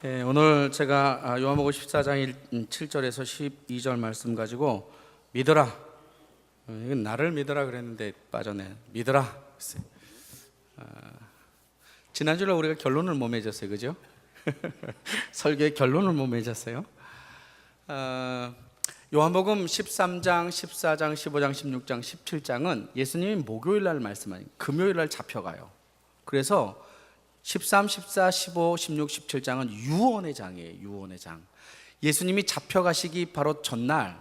오늘 제가 요한복음 14장 7절에서 12절 말씀 가지고 믿어라, 이건 나를 믿어라 그랬는데 빠졌네. 믿어라. 지난주에 우리가 결론을 못 맺었어요, 그죠? 설교의 결론을 못 맺었어요. 요한복음 13장, 14장, 15장, 16장, 17장은 예수님이 목요일 날 말씀하니 금요일 날 잡혀가요. 그래서 13, 14, 15, 16, 17장은 유언의 장이에요. 유언의 장. 예수님이 잡혀가시기 바로 전날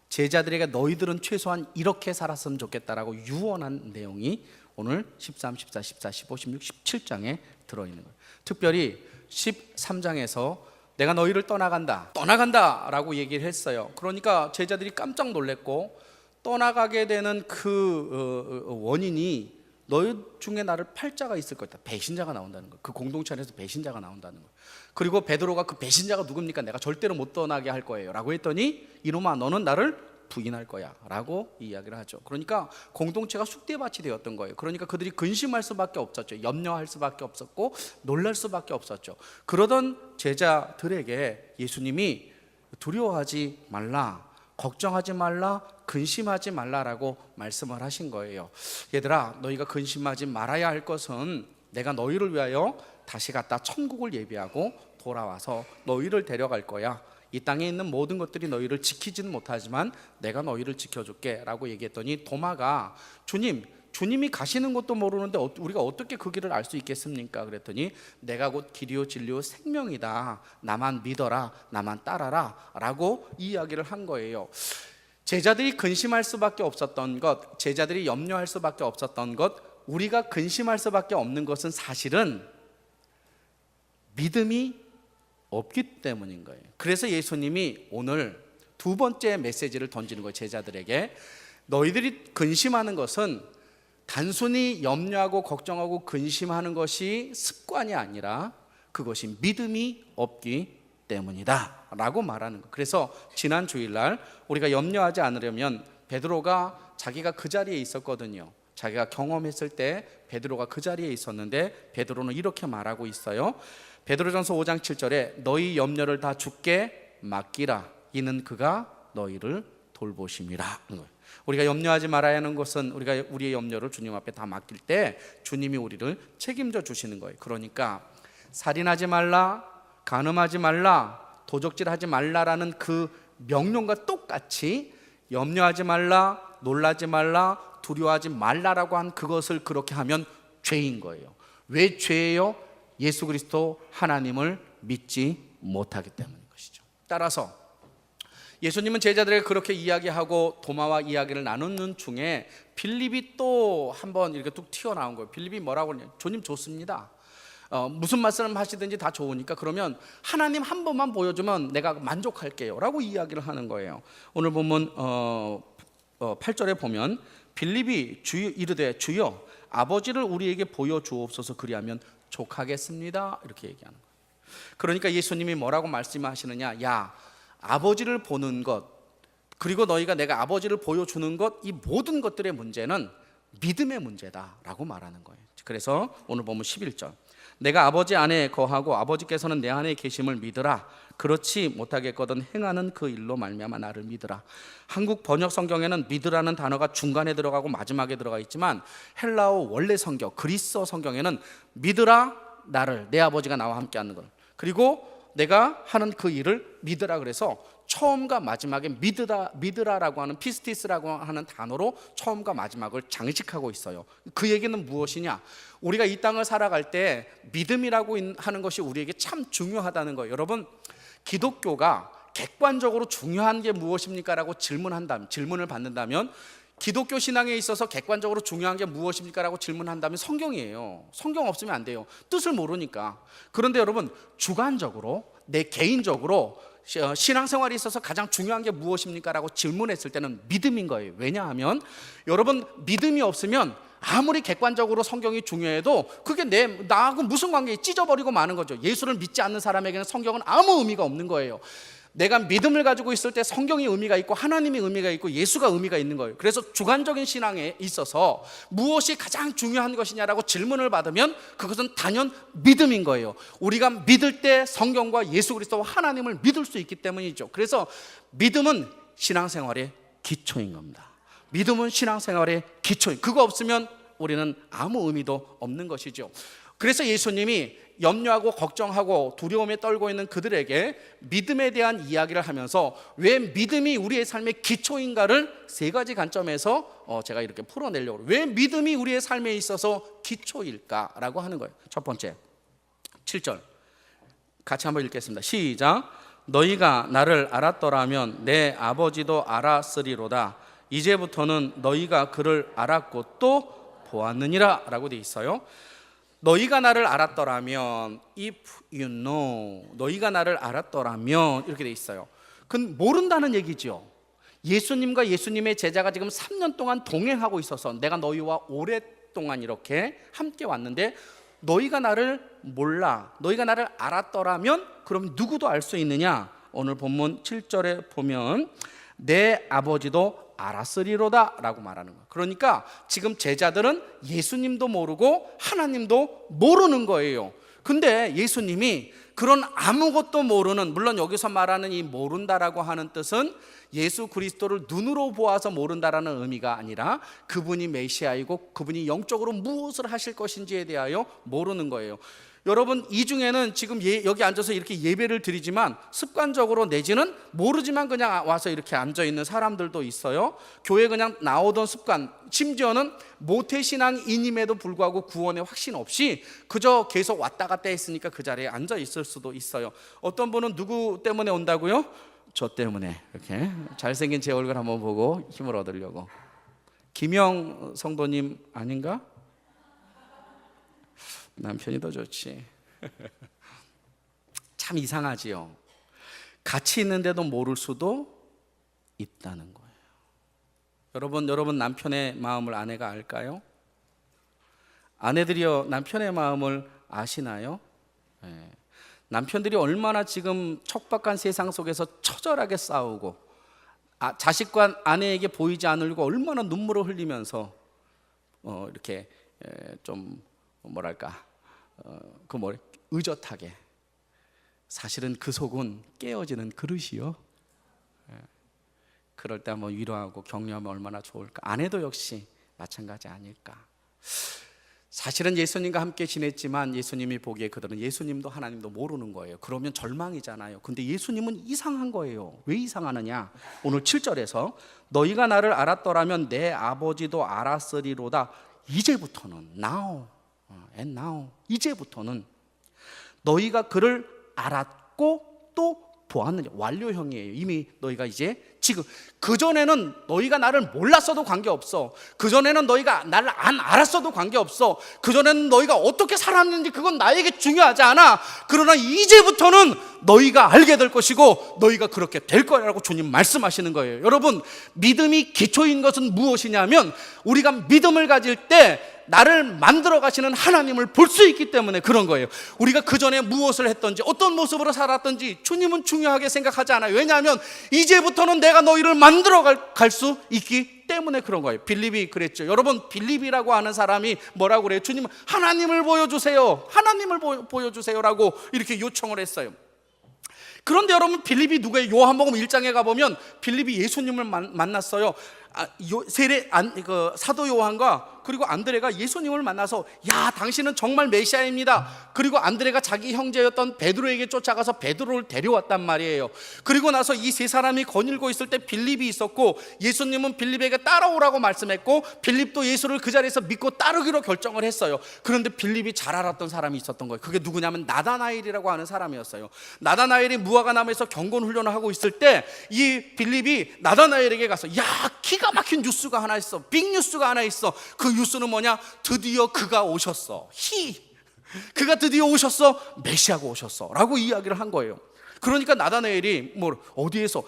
제자들에게 너희들은 최소한 이렇게 살았으면 좋겠다라고 유언한 내용이 오늘 13, 14, 14, 15, 16, 17장에 들어있는 거예요. 특별히 13장에서 내가 너희를 떠나간다 라고 얘기를 했어요. 그러니까 제자들이 깜짝 놀랐고, 떠나가게 되는 그 원인이 너희 중에 나를 팔자가 있을 것이다. 배신자가 나온다는 거예요. 그 공동체 안에서 배신자가 나온다는 거예요. 그리고 베드로가 그 배신자가 누굽니까? 내가 절대로 못 떠나게 할 거예요 라고 했더니, 이놈아 너는 나를 부인할 거야 라고 이야기를 하죠. 그러니까 공동체가 쑥대밭이 되었던 거예요. 그러니까 그들이 근심할 수밖에 없었죠. 염려할 수밖에 없었고 놀랄 수밖에 없었죠. 그러던 제자들에게 예수님이 두려워하지 말라, 걱정하지 말라, 근심하지 말라라고 말씀을 하신 거예요. 얘들아, 너희가 근심하지 말아야 할 것은 내가 너희를 위하여 다시 갔다 천국을 예비하고 돌아와서 너희를 데려갈 거야. 이 땅에 있는 모든 것들이 너희를 지키지는 못하지만 내가 너희를 지켜줄게 라고 얘기했더니, 도마가 주님이 가시는 것도 모르는데 우리가 어떻게 그 길을 알 수 있겠습니까? 그랬더니 내가 곧 길이요 진리요 생명이다. 나만 믿어라, 나만 따라라 라고 이야기를 한 거예요. 제자들이 근심할 수밖에 없었던 것, 제자들이 염려할 수밖에 없었던 것, 우리가 근심할 수밖에 없는 것은 사실은 믿음이 없기 때문인 거예요. 그래서 예수님이 오늘 두 번째 메시지를 던지는 거예요. 제자들에게 너희들이 근심하는 것은 단순히 염려하고 걱정하고 근심하는 것이 습관이 아니라 그것이 믿음이 없기 때문이다 라고 말하는 거예요. 그래서 지난 주일날 우리가 염려하지 않으려면, 베드로가 자기가 그 자리에 있었거든요. 자기가 경험했을 때 베드로가 그 자리에 있었는데, 베드로는 이렇게 말하고 있어요. 베드로전서 5장 7절에 너희 염려를 다 주께 맡기라, 이는 그가 너희를 돌보심이라. 우리가 염려하지 말아야 하는 것은 우리가 우리의 염려를 주님 앞에 다 맡길 때 주님이 우리를 책임져 주시는 거예요. 그러니까 살인하지 말라, 간음하지 말라, 도적질하지 말라라는 그 명령과 똑같이 염려하지 말라, 놀라지 말라, 두려워하지 말라라고 한 그것을 그렇게 하면 죄인 거예요. 왜 죄예요? 예수 그리스도 하나님을 믿지 못하기 때문인 것이죠. 따라서 예수님은 제자들에게 그렇게 이야기하고 도마와 이야기를 나누는 중에 빌립이 또 한번 이렇게 뚝 튀어나온 거예요. 빌립이 뭐라고 하냐? 주님 좋습니다. 무슨 말씀 하시든지 다 좋으니까 그러면 하나님 한 번만 보여주면 내가 만족할게요 라고 이야기를 하는 거예요. 오늘 보면 8절에 보면 빌립이 이르되 주여 아버지를 우리에게 보여주옵소서, 그리하면 족하겠습니다 이렇게 얘기하는 거예요. 그러니까 예수님이 뭐라고 말씀하시느냐? 야, 아버지를 보는 것, 그리고 너희가 내가 아버지를 보여주는 것, 이 모든 것들의 문제는 믿음의 문제다라고 말하는 거예요. 그래서 오늘 보면 11절, 내가 아버지 안에 거하고 아버지께서는 내 안에 계심을 믿으라. 그렇지 못하겠거든 행하는 그 일로 말미암아 나를 믿으라. 한국 번역 성경에는 믿으라는 단어가 중간에 들어가고 마지막에 들어가 있지만, 헬라어 원래 성경, 그리스어 성경에는 믿으라, 나를, 내 아버지가 나와 함께 하는 걸, 그리고 내가 하는 그 일을 믿으라. 그래서 처음과 마지막에 믿으라라고 하는 피스티스라고 하는 단어로 처음과 마지막을 장식하고 있어요. 그 얘기는 무엇이냐? 우리가 이 땅을 살아갈 때 믿음이라고 하는 것이 우리에게 참 중요하다는 거예요. 여러분, 기독교가 객관적으로 중요한 게 무엇입니까? 라고 질문을 받는다면, 기독교 신앙에 있어서 객관적으로 중요한 게 무엇입니까? 라고 질문한다면 성경이에요. 성경 없으면 안 돼요. 뜻을 모르니까. 그런데 여러분, 주관적으로 내 개인적으로 신앙생활에 있어서 가장 중요한 게 무엇입니까? 라고 질문했을 때는 믿음인 거예요. 왜냐하면 여러분, 믿음이 없으면 아무리 객관적으로 성경이 중요해도 그게 나하고 무슨 관계에 찢어버리고 마는 거죠. 예수를 믿지 않는 사람에게는 성경은 아무 의미가 없는 거예요. 내가 믿음을 가지고 있을 때 성경이 의미가 있고 하나님이 의미가 있고 예수가 의미가 있는 거예요. 그래서 주관적인 신앙에 있어서 무엇이 가장 중요한 것이냐라고 질문을 받으면 그것은 단연 믿음인 거예요. 우리가 믿을 때 성경과 예수 그리스도와 하나님을 믿을 수 있기 때문이죠. 그래서 믿음은 신앙생활의 기초인 겁니다. 믿음은 신앙생활의 기초. 그거 없으면 우리는 아무 의미도 없는 것이죠. 그래서 예수님이 염려하고 걱정하고 두려움에 떨고 있는 그들에게 믿음에 대한 이야기를 하면서 왜 믿음이 우리의 삶의 기초인가를 세 가지 관점에서 제가 이렇게 풀어내려고, 왜 믿음이 우리의 삶에 있어서 기초일까라고 하는 거예요. 첫 번째 7절 같이 한번 읽겠습니다. 시작. 너희가 나를 알았더라면 내 아버지도 알았으리로다. 이제부터는 너희가 그를 알았고 또 보았느니라 라고 되어 있어요. 너희가 나를 알았더라면, if you know, 너희가 나를 알았더라면 이렇게 되어 있어요. 그건 모른다는 얘기죠. 예수님과 예수님의 제자가 지금 3년 동안 동행하고 있어서 내가 너희와 오랫동안 이렇게 함께 왔는데 너희가 나를 몰라, 너희가 나를 알았더라면 그럼 누구도 알 수 있느냐? 오늘 본문 7절에 보면 내 아버지도 알았으리로다 라고 말하는 거예요. 그러니까 지금 제자들은 예수님도 모르고 하나님도 모르는 거예요. 근데 예수님이 그런 아무것도 모르는, 물론 여기서 말하는 이 모른다라고 하는 뜻은 예수 그리스도를 눈으로 보아서 모른다라는 의미가 아니라 그분이 메시아이고 그분이 영적으로 무엇을 하실 것인지에 대하여 모르는 거예요. 여러분, 이 중에는 지금 여기 앉아서 이렇게 예배를 드리지만 습관적으로 내지는 모르지만 그냥 와서 이렇게 앉아있는 사람들도 있어요. 교회 그냥 나오던 습관, 심지어는 모태신앙인임에도 불구하고 구원의 확신 없이 그저 계속 왔다 갔다 했으니까 그 자리에 앉아있을 수도 있어요. 어떤 분은 누구 때문에 온다고요? 저 때문에. 이렇게 잘생긴 제 얼굴 한번 보고 힘을 얻으려고. 김영 성도님 아닌가? 남편이 더 좋지. 참 이상하지요. 같이 있는데도 모를 수도 있다는 거예요. 여러분 남편의 마음을 아내가 알까요? 아내들이요, 남편의 마음을 아시나요? 네. 남편들이 얼마나 지금 척박한 세상 속에서 처절하게 싸우고 자식과 아내에게 보이지 않으려고 얼마나 눈물을 흘리면서 이렇게 좀 뭐랄까 의젓하게, 사실은 그 속은 깨어지는 그릇이요. 그럴 때 한번 위로하고 격려하면 얼마나 좋을까. 아내도 역시 마찬가지 아닐까. 사실은 예수님과 함께 지냈지만 예수님이 보기에 그들은 예수님도 하나님도 모르는 거예요. 그러면 절망이잖아요. 근데 예수님은 이상한 거예요. 왜 이상하느냐? 오늘 7절에서 너희가 나를 알았더라면 내 아버지도 알았으리로다. 이제부터는 now, 이제부터는 너희가 그를 알았고 또 보았느냐. 완료형이에요. 이미 너희가 이제 지금, 그전에는 너희가 나를 몰랐어도 관계없어. 그전에는 너희가 나를 안 알았어도 관계없어. 그전에는 너희가 어떻게 살았는지 그건 나에게 중요하지 않아. 그러나 이제부터는 너희가 알게 될 것이고 너희가 그렇게 될 거라고 주님 말씀하시는 거예요. 여러분, 믿음이 기초인 것은 무엇이냐면 우리가 믿음을 가질 때 나를 만들어 가시는 하나님을 볼 수 있기 때문에 그런 거예요. 우리가 그전에 무엇을 했던지 어떤 모습으로 살았던지 주님은 중요하게 생각하지 않아요. 왜냐하면 이제부터는 내가 너희를 만들어 갈 수 있기 때문에 그런 거예요. 빌립이 그랬죠. 여러분, 빌립이라고 하는 사람이 뭐라고 그래요? 주님은 하나님을 보여주세요, 하나님을 보여주세요라고 이렇게 요청을 했어요. 그런데 여러분, 빌립이 누구예요? 요한복음 1장에 가보면 빌립이 예수님을 만났어요. 사도 요한과 그리고 안드레가 예수님을 만나서 야, 당신은 정말 메시아입니다. 그리고 안드레가 자기 형제였던 베드로에게 쫓아가서 베드로를 데려왔단 말이에요. 그리고 나서 이 세 사람이 거닐고 있을 때 빌립이 있었고 예수님은 빌립에게 따라오라고 말씀했고 빌립도 예수를 그 자리에서 믿고 따르기로 결정을 했어요. 그런데 빌립이 잘 알았던 사람이 있었던 거예요. 그게 누구냐면 나다나엘이라고 하는 사람이었어요. 나다나엘이 무화과나무에서 경건 훈련을 하고 있을 때 이 빌립이 나다나엘에게 가서 야, 기가 막힌 뉴스가 하나 있어, 빅 뉴스가 하나 있어. 그 뉴스는 뭐냐? 드디어 그가 오셨어. 그가 드디어 오셨어. 메시아가 오셨어 라고 이야기를 한 거예요. 그러니까 나다나엘이 어디에서?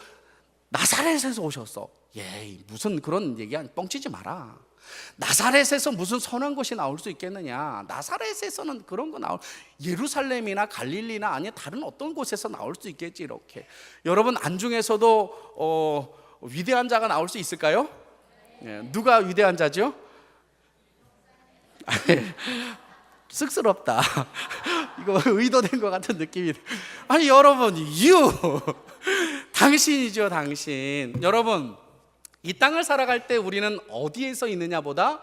나사렛에서 오셨어. 무슨 그런 얘기 뻥치지 마라. 나사렛에서 무슨 선한 것이 나올 수 있겠느냐? 나사렛에서는 그런 거 나올, 예루살렘이나 갈릴리나 아니 다른 어떤 곳에서 나올 수 있겠지. 이렇게 여러분, 안중에서도 위대한 자가 나올 수 있을까요? 누가 위대한 자죠? 쑥스럽다. 이거 의도된 것 같은 느낌이. 아니 여러분, 당신이죠, 당신. 여러분, 이 땅을 살아갈 때 우리는 어디에서 있느냐보다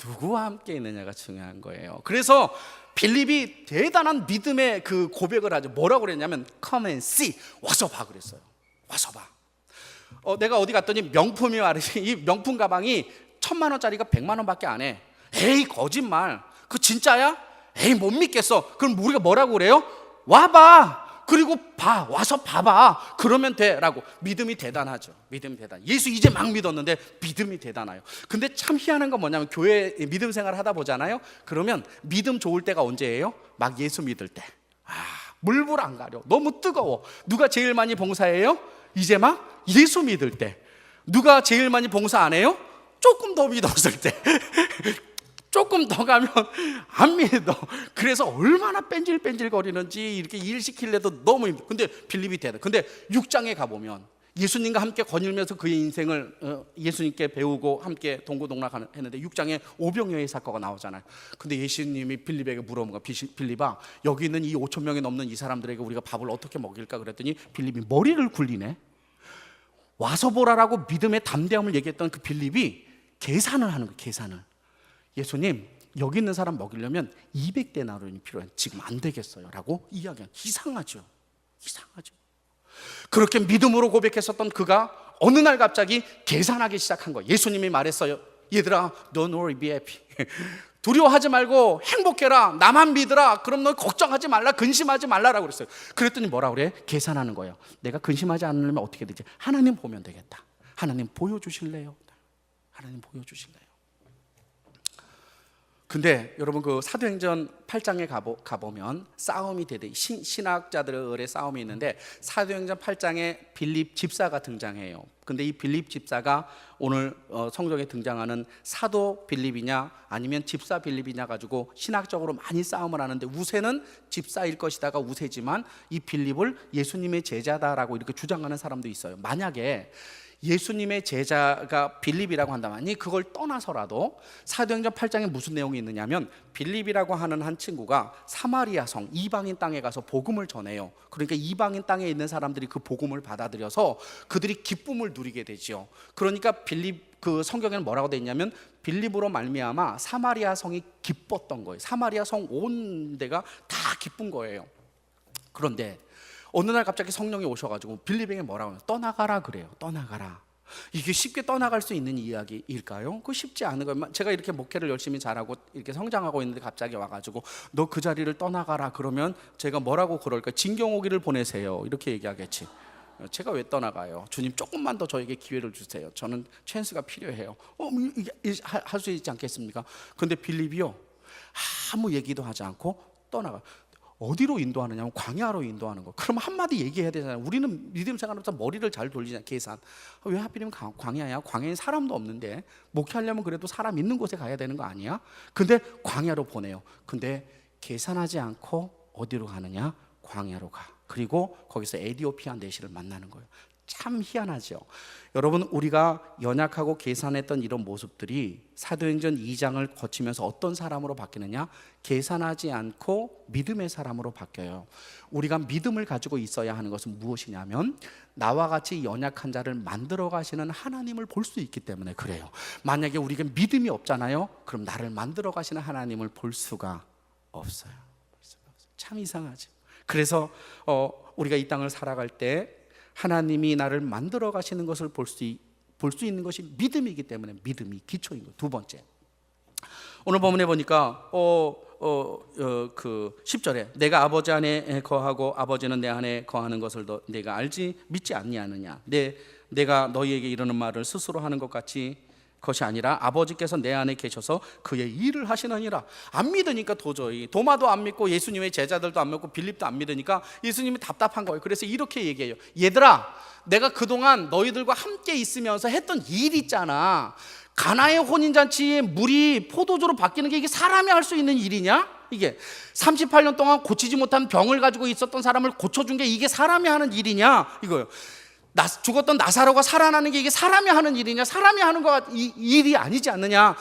누구와 함께 있느냐가 중요한 거예요. 그래서 빌립이 대단한 믿음의 그 고백을 하죠. 뭐라고 그랬냐면 Come and see, 와서 봐 그랬어요. 와서 봐. 내가 어디 갔더니 명품이 말이지, 이 명품 가방이 1,000만 원짜리가 100만 원밖에 안 해. 에이 거짓말, 그 진짜야? 에이 못 믿겠어. 그럼 우리가 뭐라고 그래요? 와봐. 그리고 와서 봐봐. 그러면 돼 라고. 믿음이 대단하죠. 믿음이 대단. 예수 이제 막 믿었는데 믿음이 대단해요. 근데 참 희한한 건 뭐냐면, 교회 믿음 생활을 하다 보잖아요. 그러면 믿음 좋을 때가 언제예요? 막 예수 믿을 때. 물불 안 가려. 너무 뜨거워. 누가 제일 많이 봉사해요? 이제 막 예수 믿을 때. 누가 제일 많이 봉사 안 해요? 조금 더 믿었을 때. 조금 더 가면 안 믿어. 그래서 얼마나 뺀질뺀질 거리는지, 이렇게 일 시키려도 너무 힘들어. 근데 빌립이 대단. 근데 6장에 가보면 예수님과 함께 거닐면서 그의 인생을 예수님께 배우고 함께 동고동락했는데 6장에 오병이어의 사건가 나오잖아요. 근데 예수님이 빌립에게 물어본 거야. 빌립아, 여기 있는 이 5천 명이 넘는 이 사람들에게 우리가 밥을 어떻게 먹일까 그랬더니 빌립이 머리를 굴리네. 와서 보라라고 믿음의 담대함을 얘기했던 그 빌립이 계산을 하는 거예요. 계산을. 예수님, 여기 있는 사람 먹이려면 200데나리온이 필요해. 지금 안 되겠어요 라고 이야기한. 이상하죠. 그렇게 믿음으로 고백했었던 그가 어느 날 갑자기 계산하기 시작한 거예요. 예수님이 말했어요. 얘들아, don't worry, be happy. 두려워하지 말고 행복해라. 나만 믿으라. 그럼 너 걱정하지 말라, 근심하지 말라라고 그랬어요. 그랬더니 뭐라 그래? 계산하는 거예요. 내가 근심하지 않으려면 어떻게 되지? 하나님 보면 되겠다. 하나님 보여주실래요? 하나님 보여주실래요? 근데 여러분, 그 사도행전 8장에 가보면 싸움이 되대. 신학자들의 싸움이 있는데, 사도행전 8장에 빌립 집사가 등장해요. 근데 이 빌립 집사가 오늘 성경에 등장하는 사도 빌립이냐 아니면 집사 빌립이냐 가지고 신학적으로 많이 싸움을 하는데, 우세는 집사일 것이다가 우세지만 이 빌립을 예수님의 제자다라고 이렇게 주장하는 사람도 있어요. 만약에 예수님의 제자가 빌립이라고 한다면, 그걸 떠나서라도 사도행전 8장에 무슨 내용이 있느냐면, 빌립이라고 하는 한 친구가 사마리아 성, 이방인 땅에 가서 복음을 전해요. 그러니까 이방인 땅에 있는 사람들이 그 복음을 받아들여서 그들이 기쁨을 누리게 되죠. 그러니까 빌립, 그 성경에는 뭐라고 되어 있냐면, 빌립으로 말미암아 사마리아 성이 기뻤던 거예요. 사마리아 성 온 데가 다 기쁜 거예요. 그런데 어느 날 갑자기 성령이 오셔가지고 빌립에게 뭐라고 해요? 떠나가라 그래요. 떠나가라. 이게 쉽게 떠나갈 수 있는 이야기일까요? 그거 쉽지 않은 거예요. 제가 이렇게 목회를 열심히 잘하고 이렇게 성장하고 있는데 갑자기 와가지고 너 그 자리를 떠나가라 그러면 제가 뭐라고 그럴까? 진경호기를 보내세요 이렇게 얘기하겠지. 제가 왜 떠나가요? 주님 조금만 더 저에게 기회를 주세요. 저는 찬스가 필요해요. 할 수 있지 않겠습니까? 근데 빌립이요, 아무 얘기도 하지 않고 떠나가. 어디로 인도하느냐면 광야로 인도하는 거. 그럼 한마디 얘기해야 되잖아요. 우리는 믿음 생활하면서 머리를 잘 돌리잖아요. 계산. 왜 하필이면 광야야? 광야에 사람도 없는데 목회하려면 그래도 사람 있는 곳에 가야 되는 거 아니야? 근데 광야로 보내요. 근데 계산하지 않고 어디로 가느냐? 광야로 가. 그리고 거기서 에디오피아 내시를 만나는 거예요. 참 희한하죠. 여러분, 우리가 연약하고 계산했던 이런 모습들이 사도행전 2장을 거치면서 어떤 사람으로 바뀌느냐? 계산하지 않고 믿음의 사람으로 바뀌어요. 우리가 믿음을 가지고 있어야 하는 것은 무엇이냐면, 나와 같이 연약한 자를 만들어 가시는 하나님을 볼 수 있기 때문에 그래요. 만약에 우리가 믿음이 없잖아요. 그럼 나를 만들어 가시는 하나님을 볼 수가 없어요. 참 이상하죠. 그래서 우리가 이 땅을 살아갈 때 하나님이 나를 만들어 가시는 것을 볼 수 있는 것이 믿음이기 때문에 믿음이 기초인 거예요. 두 번째, 오늘 본문에 보니까 그 10절에 내가 아버지 안에 거하고 아버지는 내 안에 거하는 것을 내가 알지 믿지 않느냐. 내가 너희에게 이러는 말을 스스로 하는 것 같이 것이 아니라 아버지께서 내 안에 계셔서 그의 일을 하시느니라. 안 믿으니까 도저히 도마도 안 믿고 예수님의 제자들도 안 믿고 빌립도 안 믿으니까 예수님이 답답한 거예요. 그래서 이렇게 얘기해요. 얘들아, 내가 그동안 너희들과 함께 있으면서 했던 일 있잖아. 가나의 혼인잔치에 물이 포도주로 바뀌는 게 이게 사람이 할 수 있는 일이냐? 이게 38년 동안 고치지 못한 병을 가지고 있었던 사람을 고쳐준 게 이게 사람이 하는 일이냐? 이거요. 죽었던 나사로가 살아나는 게 이게 사람이 하는 일이냐? 사람이 하는 거가 일이 아니지 않느냐?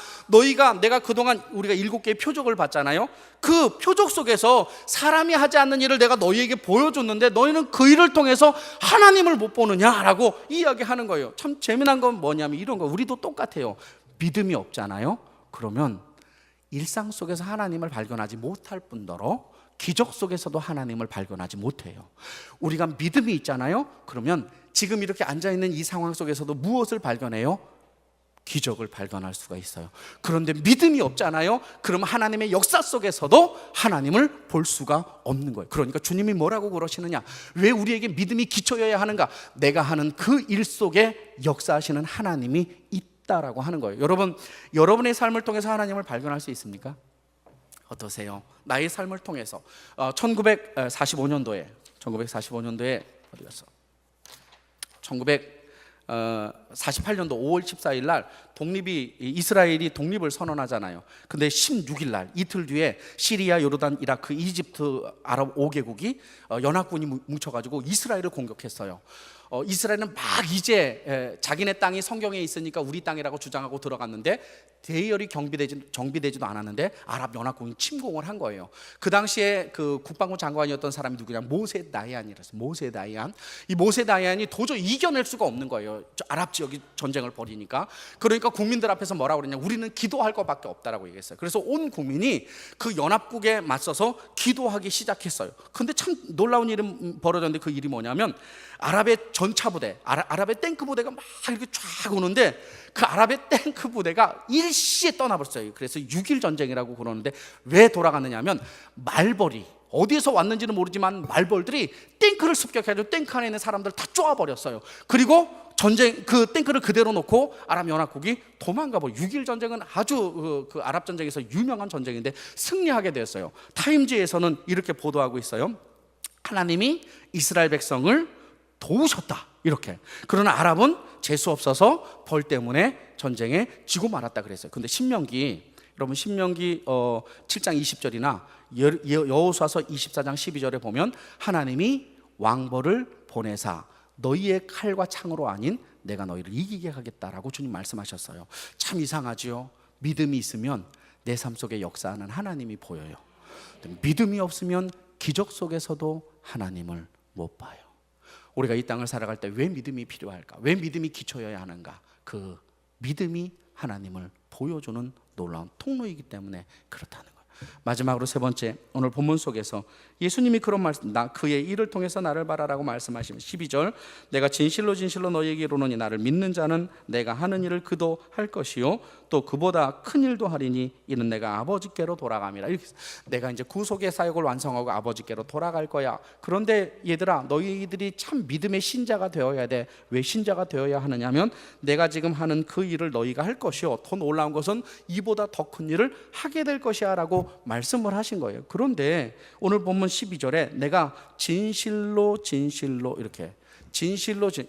내가 그동안 우리가 7개의 표적을 봤잖아요. 그 표적 속에서 사람이 하지 않는 일을 내가 너희에게 보여줬는데 너희는 그 일을 통해서 하나님을 못 보느냐라고 이야기하는 거예요. 참 재미난 건 뭐냐면 이런 거, 우리도 똑같아요. 믿음이 없잖아요. 그러면 일상 속에서 하나님을 발견하지 못할 뿐더러 기적 속에서도 하나님을 발견하지 못해요. 우리가 믿음이 있잖아요. 그러면 지금 이렇게 앉아있는 이 상황 속에서도 무엇을 발견해요? 기적을 발견할 수가 있어요. 그런데 믿음이 없잖아요. 그럼 하나님의 역사 속에서도 하나님을 볼 수가 없는 거예요. 그러니까 주님이 뭐라고 그러시느냐? 왜 우리에게 믿음이 기초여야 하는가? 내가 하는 그 일 속에 역사하시는 하나님이 있다라고 하는 거예요. 여러분의 삶을 통해서 하나님을 발견할 수 있습니까? 어떠세요? 나의 삶을 통해서 1945년도에 어디 갔어? 1948년도 5월 14일 날 이스라엘이 독립을 선언하잖아요. 근데 16일 날 이틀 뒤에 시리아, 요르단, 이라크, 이집트, 아랍 5개국이 연합군이 뭉쳐가지고 이스라엘을 공격했어요. 이스라엘은 막 이제 자기네 땅이 성경에 있으니까 우리 땅이라고 주장하고 들어갔는데 대열이 정비되지도 않았는데 아랍 연합군이 침공을 한 거예요. 그 당시에 그 국방부 장관이었던 사람이 누구냐? 모세 다이안이라서. 모세 다이안. 이 모세 다이안이 도저히 이겨낼 수가 없는 거예요. 아랍 지역이 전쟁을 벌이니까. 그러니까 국민들 앞에서 뭐라고 그랬냐? 우리는 기도할 것밖에 없다라고 얘기했어요. 그래서 온 국민이 그 연합국에 맞서서 기도하기 시작했어요. 근데 참 놀라운 일이 벌어졌는데 그 일이 뭐냐면 아랍의 전차부대, 아랍의 탱크 부대가 막 이렇게 쫙 오는데 그 아랍의 탱크 부대가 일시에 떠나버렸어요. 그래서 6일 전쟁이라고 그러는데 왜 돌아갔느냐 하면 말벌이 어디에서 왔는지는 모르지만 말벌들이 탱크를 습격해가지고 탱크 안에 있는 사람들 다 쪼아버렸어요. 그리고 그 탱크를 그대로 놓고 아랍 연합국이 도망가버려. 6일 전쟁은 아주 그 아랍 전쟁에서 유명한 전쟁인데 승리하게 되었어요. 타임지에서는 이렇게 보도하고 있어요. 하나님이 이스라엘 백성을 도우셨다, 이렇게. 그러나 아랍은 재수 없어서 벌 때문에 전쟁에 지고 말았다 그랬어요. 근데 여러분 신명기 7장 20절이나 여호수아서 24장 12절에 보면 하나님이 왕벌을 보내사 너희의 칼과 창으로 아닌 내가 너희를 이기게 하겠다라고 주님 말씀하셨어요. 참 이상하지요. 믿음이 있으면 내 삶 속에 역사하는 하나님이 보여요. 믿음이 없으면 기적 속에서도 하나님을 못 봐요. 우리가 이 땅을 살아갈 때 왜 믿음이 필요할까? 왜 믿음이 기초여야 하는가? 그 믿음이 하나님을 보여주는 놀라운 통로이기 때문에 그렇다는 거예요. 마지막으로 세 번째, 오늘 본문 속에서 예수님이 그런 말씀, 그의 일을 통해서 나를 바라라고 말씀하시면 12절, 내가 진실로 너희에게 이르노니 나를 믿는 자는 내가 하는 일을 그도 할 것이요 또 그보다 큰 일도 하리니 이는 내가 아버지께로 돌아감이라. 이렇게 내가 이제 구속의 사역을 완성하고 아버지께로 돌아갈 거야. 그런데 얘들아, 너희들이 참 믿음의 신자가 되어야 돼. 왜 신자가 되어야 하느냐면 내가 지금 하는 그 일을 너희가 할 것이요 더 놀라운 것은 이보다 더 큰 일을 하게 될 것이야 라고 말씀을 하신 거예요. 그런데 오늘 본문 12절에 내가 진실로 이렇게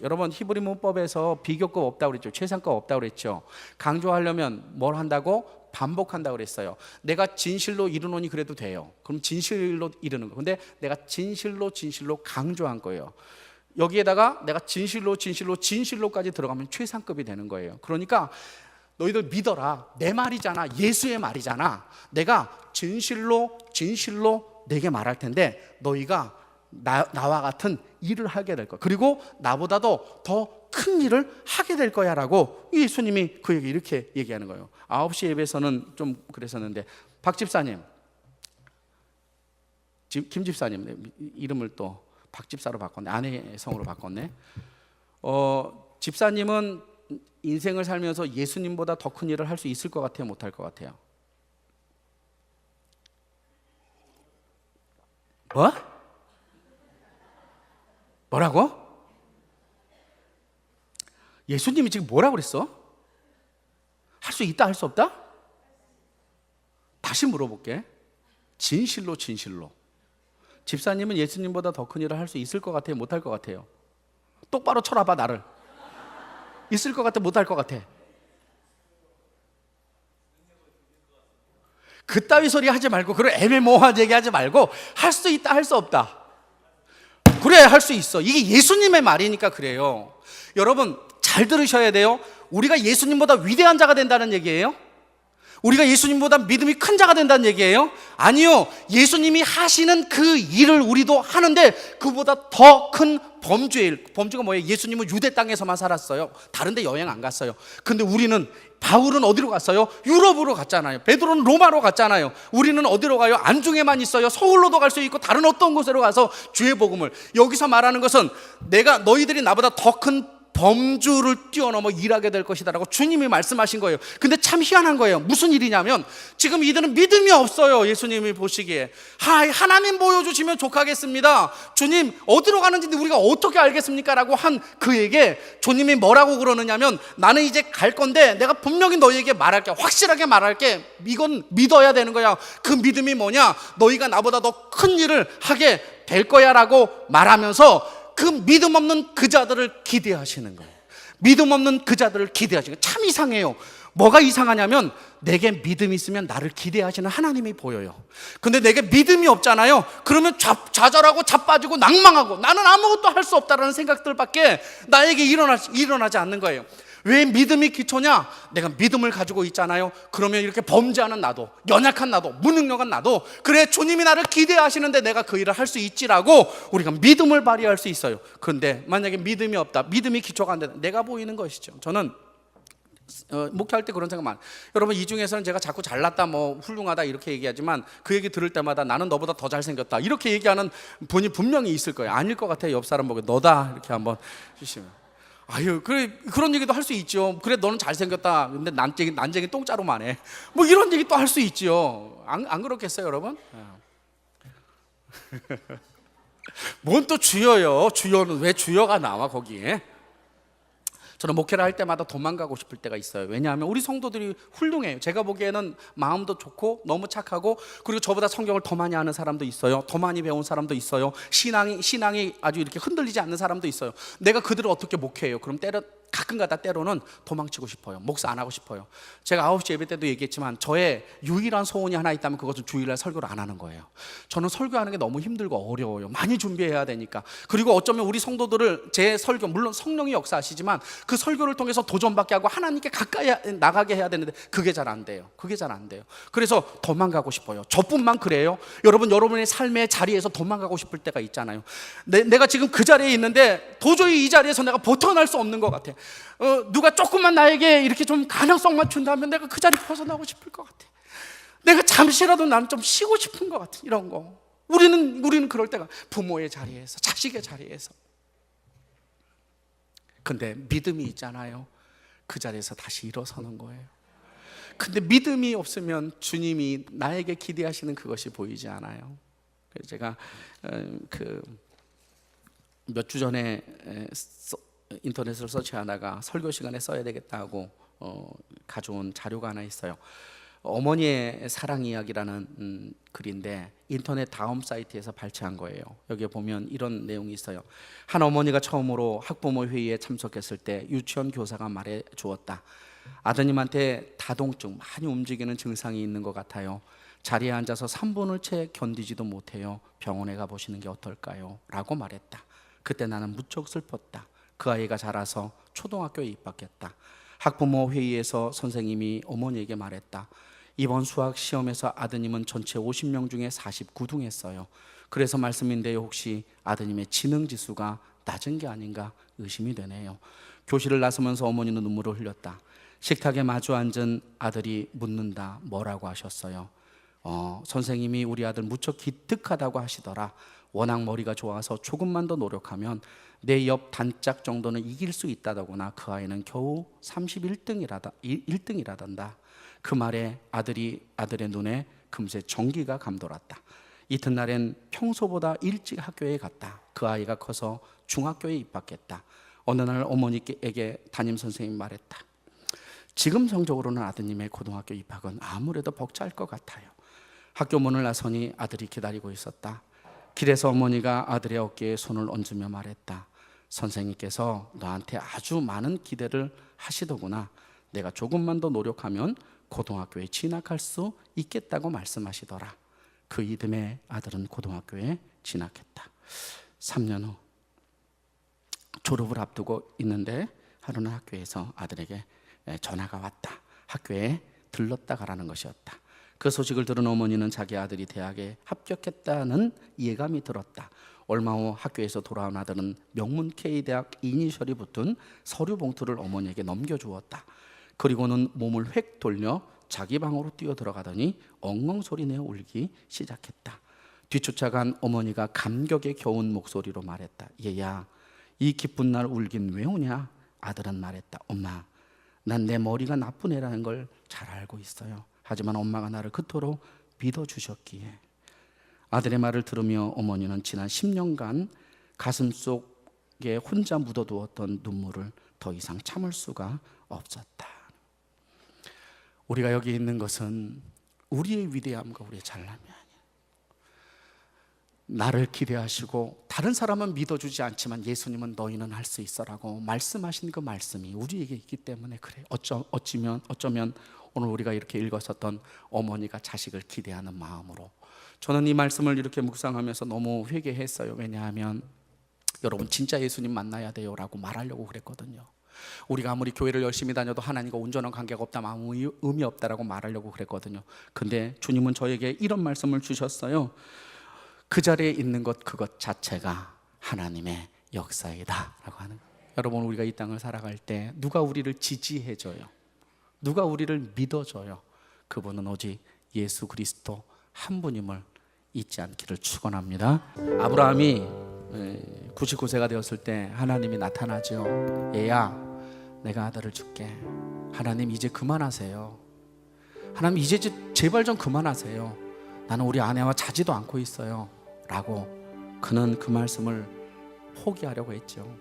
여러분 히브리 문법에서 비교급 없다고 그랬죠. 최상급 없다고 그랬죠. 강조하려면 뭘 한다고? 반복한다고 그랬어요. 내가 진실로 이르노니 그래도 돼요. 그럼 진실로 이르는 거. 근데 내가 진실로 강조한 거예요. 여기에다가 내가 진실로까지 들어가면 최상급이 되는 거예요. 그러니까 너희들 믿어라. 내 말이잖아. 예수의 말이잖아. 내가 진실로 내게 말할 텐데 너희가 나와 같은 일을 하게 될 거야. 그리고 나보다도 더 큰 일을 하게 될 거야 라고 예수님이 그에게 이렇게 얘기하는 거예요. 9시 예배에서는 좀 그랬었는데 박 집사님, 김 집사님 이름을 또 박 집사로 바꿨네. 아내의 성으로 바꿨네. 집사님은 인생을 살면서 예수님보다 더 큰 일을 할 수 있을 것 같아요? 못할 것 같아요? 뭐라고? 예수님이 지금 뭐라고 그랬어? 할 수 있다, 할 수 없다? 다시 물어볼게. 진실로 집사님은 예수님보다 더 큰 일을 할 수 있을 것 같아요? 못할 것 같아요? 똑바로 쳐다봐 나를. 있을 것 같아? 못할 것 같아? 그따위 소리 하지 말고, 그런 애매모호한 얘기 하지 말고, 할 수 있다, 할 수 없다. 그래, 할 수 있어. 이게 예수님의 말이니까 그래요. 여러분, 잘 들으셔야 돼요. 우리가 예수님보다 위대한 자가 된다는 얘기예요? 우리가 예수님보다 믿음이 큰 자가 된다는 얘기예요? 아니요. 예수님이 하시는 그 일을 우리도 하는데 그보다 더 큰 범죄의 일. 범죄가 뭐예요? 예수님은 유대 땅에서만 살았어요. 다른 데 여행 안 갔어요. 근데 우리는, 바울은 어디로 갔어요? 유럽으로 갔잖아요. 베드로는 로마로 갔잖아요. 우리는 어디로 가요? 안중에만 있어요. 서울로도 갈 수 있고 다른 어떤 곳으로 가서 주의 복음을. 여기서 말하는 것은 너희들이 나보다 더 큰 범주를 뛰어넘어 일하게 될 것이다 라고 주님이 말씀하신 거예요. 근데 참 희한한 거예요. 무슨 일이냐면 지금 이들은 믿음이 없어요. 예수님이 보시기에. 하나님 보여주시면 족하겠습니다. 주님 어디로 가는지 우리가 어떻게 알겠습니까? 라고 한 그에게 주님이 뭐라고 그러느냐면, 나는 이제 갈 건데 내가 분명히 너희에게 말할게. 확실하게 말할게. 이건 믿어야 되는 거야. 그 믿음이 뭐냐? 너희가 나보다 더 큰 일을 하게 될 거야 라고 말하면서 그 믿음 없는 그 자들을 기대하시는 거예요. 믿음 없는 그 자들을 기대하시는 거예요. 참 이상해요. 뭐가 이상하냐면, 내게 믿음이 있으면 나를 기대하시는 하나님이 보여요. 근데 내게 믿음이 없잖아요. 그러면 좌절하고 자빠지고 낭망하고 나는 아무것도 할 수 없다라는 생각들밖에 나에게 일어나지 않는 거예요. 왜 믿음이 기초냐? 내가 믿음을 가지고 있잖아요. 그러면 이렇게 범죄하는 나도, 연약한 나도, 무능력한 나도, 그래 주님이 나를 기대하시는데 내가 그 일을 할 수 있지라고 우리가 믿음을 발휘할 수 있어요. 그런데 만약에 믿음이 없다, 믿음이 기초가 안 된다, 내가 보이는 것이죠. 저는 목회할 때 그런 생각만. 여러분, 이 중에서는 제가 자꾸 잘났다, 뭐 훌륭하다 이렇게 얘기하지만 그 얘기 들을 때마다 나는 너보다 더 잘생겼다 이렇게 얘기하는 분이 분명히 있을 거예요. 아닐 것 같아요. 옆 사람 보고 너다 이렇게 한번 주시면, 아유, 그래, 그런 얘기도 할 수 있죠. 그래, 너는 잘생겼다. 근데 난쟁이 똥자루만 해. 뭐 이런 얘기 또 할 수 있죠. 안 그렇겠어요, 여러분? 뭔 또 주여요? 주여는 왜 주여가 나와, 거기에? 저는 목회를 할 때마다 도망가고 싶을 때가 있어요. 왜냐하면 우리 성도들이 훌륭해요. 제가 보기에는 마음도 좋고 너무 착하고, 그리고 저보다 성경을 더 많이 아는 사람도 있어요. 더 많이 배운 사람도 있어요. 신앙이 아주 이렇게 흔들리지 않는 사람도 있어요. 내가 그들을 어떻게 목회해요? 그럼 가끔가다 때로는 도망치고 싶어요. 목사 안 하고 싶어요. 제가 9시 예배 때도 얘기했지만 저의 유일한 소원이 하나 있다면 그것은 주일날 설교를 안 하는 거예요. 저는 설교하는 게 너무 힘들고 어려워요. 많이 준비해야 되니까. 그리고 어쩌면 우리 성도들을 제 설교, 물론 성령이 역사하시지만 그 설교를 통해서 도전받게 하고 하나님께 가까이 나가게 해야 되는데 그게 잘 안 돼요. 그래서 도망가고 싶어요. 저뿐만 그래요. 여러분의 삶의 자리에서 도망가고 싶을 때가 있잖아요. 내가 지금 그 자리에 있는데 도저히 이 자리에서 내가 벗어날 수 없는 것 같아. 누가 조금만 나에게 이렇게 좀 가능성만 준다면 내가 그 자리 벗어나고 싶을 것 같아. 내가 잠시라도 나는 좀 쉬고 싶은 것 같아. 이런 거. 우리는 그럴 때가 부모의 자리에서, 자식의 자리에서. 근데 믿음이 있잖아요. 그 자리에서 다시 일어서는 거예요. 근데 믿음이 없으면 주님이 나에게 기대하시는 그것이 보이지 않아요. 그래서 제가 몇 주 전에 인터넷을 서치하다가 설교 시간에 써야 되겠다고 가져온 자료가 하나 있어요. 어머니의 사랑 이야기라는 글인데 인터넷 다음 사이트에서 발췌한 거예요. 여기에 보면 이런 내용이 있어요. 한 어머니가 처음으로 학부모 회의에 참석했을 때 유치원 교사가 말해 주었다. 아드님한테 다동증, 많이 움직이는 증상이 있는 것 같아요. 자리에 앉아서 3분을 채 견디지도 못해요. 병원에 가보시는 게 어떨까요? 라고 말했다. 그때 나는 무척 슬펐다. 그 아이가 자라서 초등학교에 입학했다. 학부모 회의에서 선생님이 어머니에게 말했다. 이번 수학 시험에서 아드님은 전체 50명 중에 49등 했어요. 그래서 말씀인데요, 혹시 아드님의 지능 지수가 낮은 게 아닌가 의심이 되네요. 교실을 나서면서 어머니는 눈물을 흘렸다. 식탁에 마주 앉은 아들이 묻는다. 뭐라고 하셨어요? 선생님이 우리 아들 무척 기특하다고 하시더라. 워낙 머리가 좋아서 조금만 더 노력하면 내 옆 단짝 정도는 이길 수 있다더구나. 그 아이는 겨우 1등이라단다. 그 말에 아들의 눈에 금세 전기가 감돌았다. 이튿날엔 평소보다 일찍 학교에 갔다. 그 아이가 커서 중학교에 입학했다. 어느 날 어머니에게 담임선생님이 말했다. 지금 성적으로는 아드님의 고등학교 입학은 아무래도 벅찰 것 같아요. 학교 문을 나서니 아들이 기다리고 있었다. 길에서 어머니가 아들의 어깨에 손을 얹으며 말했다. 선생님께서 너한테 아주 많은 기대를 하시더구나. 내가 조금만 더 노력하면 고등학교에 진학할 수 있겠다고 말씀하시더라. 그 이듬해 아들은 고등학교에 진학했다. 3년 후 졸업을 앞두고 있는데 하루는 학교에서 아들에게 전화가 왔다. 학교에 들렀다 가라는 것이었다. 그 소식을 들은 어머니는 자기 아들이 대학에 합격했다는 예감이 들었다. 얼마 후 학교에서 돌아온 아들은 명문 K대학 이니셜이 붙은 서류 봉투를 어머니에게 넘겨주었다. 그리고는 몸을 획 돌려 자기 방으로 뛰어 들어가더니 엉엉 소리내어 울기 시작했다. 뒤쫓아간 어머니가 감격에 겨운 목소리로 말했다. 얘야, 이 기쁜 날 울긴 왜 우냐? 아들은 말했다. 엄마, 난 내 머리가 나쁜 애라는 걸 잘 알고 있어요. 하지만 엄마가 나를 그토록 믿어주셨기에. 아들의 말을 들으며 어머니는 지난 10년간 가슴속에 혼자 묻어두었던 눈물을 더 이상 참을 수가 없었다. 우리가 여기 있는 것은 우리의 위대함과 우리의 잘남이 아니야. 나를 기대하시고 다른 사람은 믿어주지 않지만 예수님은 너희는 할 수 있어라고 말씀하신 그 말씀이 우리에게 있기 때문에 그래. 어쩌면 오늘 우리가 이렇게 읽었었던 어머니가 자식을 기대하는 마음으로, 저는 이 말씀을 이렇게 묵상하면서 너무 회개했어요. 왜냐하면 여러분, 진짜 예수님 만나야 돼요 라고 말하려고 그랬거든요. 우리가 아무리 교회를 열심히 다녀도 하나님과 온전한 관계가 없다면 아무 의미 없다라고 말하려고 그랬거든요. 근데 주님은 저에게 이런 말씀을 주셨어요. 그 자리에 있는 것 그것 자체가 하나님의 역사이다 라고 하는 거예요. 여러분, 우리가 이 땅을 살아갈 때 누가 우리를 지지해줘요? 누가 우리를 믿어줘요? 그분은 오직 예수 그리스도 한 분임을 잊지 않기를 축원합니다. 아브라함이 99세가 되었을 때 하나님이 나타나죠. 얘야, 내가 아들을 줄게. 하나님 이제 그만하세요. 하나님 이제 제발 좀 그만하세요. 나는 우리 아내와 자지도 않고 있어요 라고 그는 그 말씀을 포기하려고 했죠.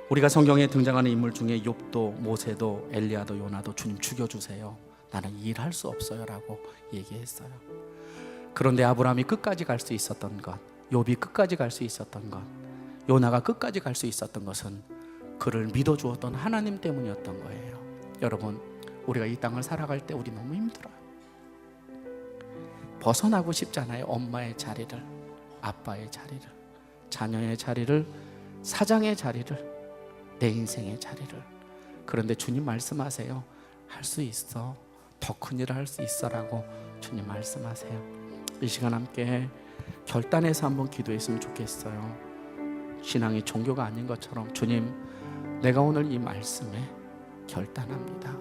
우리가 성경에 등장하는 인물 중에 욥도, 모세도, 엘리야도, 요나도 주님 죽여주세요. 나는 일할 수 없어요 라고 얘기했어요. 그런데 아브라함이 끝까지 갈 수 있었던 것, 욥이 끝까지 갈 수 있었던 것, 요나가 끝까지 갈 수 있었던 것은 그를 믿어주었던 하나님 때문이었던 거예요. 여러분, 우리가 이 땅을 살아갈 때 우리 너무 힘들어요. 벗어나고 싶잖아요. 엄마의 자리를, 아빠의 자리를, 자녀의 자리를, 사장의 자리를, 내 인생의 자리를. 그런데 주님 말씀하세요. 할 수 있어. 더 큰 일을 할 수 있어라고 주님 말씀하세요. 이 시간 함께 결단해서 한번 기도했으면 좋겠어요. 신앙이 종교가 아닌 것처럼, 주님, 내가 오늘 이 말씀에 결단합니다.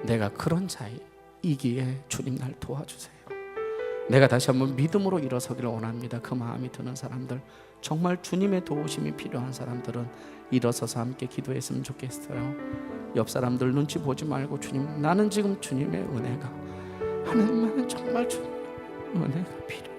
내가 그런 자이기에 주님 날 도와주세요. 내가 다시 한번 믿음으로 일어서기를 원합니다. 그 마음이 드는 사람들, 정말 주님의 도우심이 필요한 사람들은 일어서서 함께 기도했으면 좋겠어요. 옆 사람들 눈치 보지 말고, 주님, 나는 지금 주님의 은혜가, 하나님만은 정말 주님의 은혜가 필요해요.